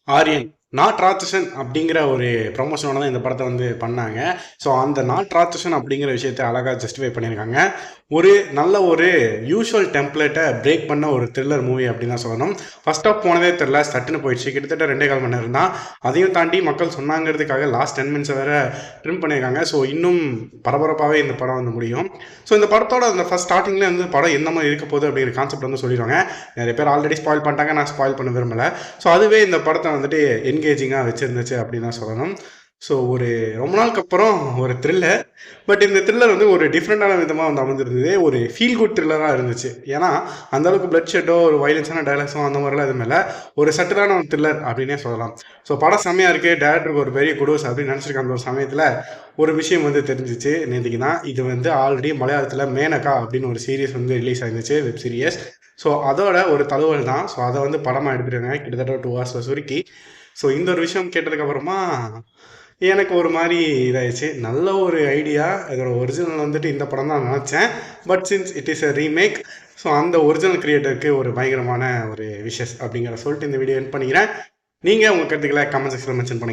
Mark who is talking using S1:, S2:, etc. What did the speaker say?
S1: Aryan not ராட்சசன் அப்படிங்கிற ஒரு ப்ரொமோஷனோட தான் இந்த படத்தை வந்து பண்ணாங்க. ஸோ அந்த நாட் ராட்சசன் அப்படிங்கிற விஷயத்தை அழகாக ஜஸ்டிஃபை பண்ணியிருக்காங்க. ஒரு நல்ல ஒரு யூஷுவல் டெம்ப்ளேட்டை பிரேக் பண்ண ஒரு த்ரில்லர் மூவி அப்படின்னு தான் சொல்லணும். ஃபர்ஸ்ட் ஆஃப் போனதே தெரில, சட்டுன்னு போயிடுச்சு. கிட்டத்தட்ட 2.25 மணி நேரம் தான். அதையும் தாண்டி மக்கள் சொன்னாங்கிறதுக்காக லாஸ்ட் 10 மினிட்ஸை வேற ட்ரிம் பண்ணியிருக்காங்க. ஸோ இன்னும் பரபரப்பாகவே இந்த படம் வந்து முடியும். ஸோ இந்த படத்தோட அந்த ஃபர்ஸ்ட் ஸ்டார்டிங்லேயே வந்து படம் எந்த மாதிரி இருக்க போகுது அப்படிங்கிற கான்செப்ட் வந்து சொல்லிடுவாங்க. நிறைய பேர் ஆல்ரெடி ஸ்பாயில் பண்ணிட்டாங்க, நான் ஸ்பாயில் பண்ண விரும்பலை. ஸோ அதுவே இந்த படத்தை வந்துட்டு என்கேஜிங்காக வச்சுருந்துச்சு அப்படின்னு தான் சொல்லணும். ஸோ ஒரு ரொம்ப நாளுக்கு அப்புறம் ஒரு த்ரில்லர், பட் இந்த த்ரில்லர் வந்து ஒரு டிஃப்ரெண்டான விதமாக வந்து அமைஞ்சிருந்தது. ஒரு ஃபீல் குட் த்ரில்லராக இருந்துச்சு. ஏன்னா அந்தளவுக்கு பிளட் ஷெட்டோ ஒரு வயலன்ஸான டைலாக்ஸோ அந்த மாதிரிலாம் எதுவுமே இல்லை. ஒரு சட்டிலான ஒரு த்ரில்லர் அப்படின்னே சொல்லலாம். ஸோ படம் செம்மையாக இருக்குது, டேரக்டருக்கு ஒரு பெரிய குடோஸ் அப்படின்னு நினச்சிருக்க அந்த ஒரு சமயத்தில் ஒரு விஷயம் வந்து தெரிஞ்சிச்சு நேற்றுக்கு தான். இது வந்து ஆல்ரெடி மலையாளத்தில் மேனகா அப்படின்னு ஒரு சீரியஸ் வந்து ரிலீஸ் ஆயிருந்துச்சு, வெப் சீரியஸ். ஸோ அதோட ஒரு தழுவல் தான். ஸோ அதை வந்து படமாக எடுத்துருக்காங்க கிட்டத்தட்ட 2 hours சுருக்கி. ஸோ இந்த ஒரு விஷயம் கேட்டதுக்கப்புறமா எனக்கு ஒரு மாதிரி இதாகிடுச்சு. நல்ல ஒரு ஐடியா. இதோட ஒரிஜினல் வந்துட்டு இந்த படம் தான் நினச்சேன். But since it is a remake, so அந்த ஒரிஜினல் கிரியேட்டருக்கு ஒரு பயங்கரமான ஒரு விஷஸ் அப்படிங்கிற சொல்லிட்டு இந்த வீடியோ எண்ட் பண்ணிக்கிறேன். நீங்கள் உங்கள் கருத்துக்களை கமெண்ட் செக்ஷனில் மென்ஷன் பண்ணுங்கள்.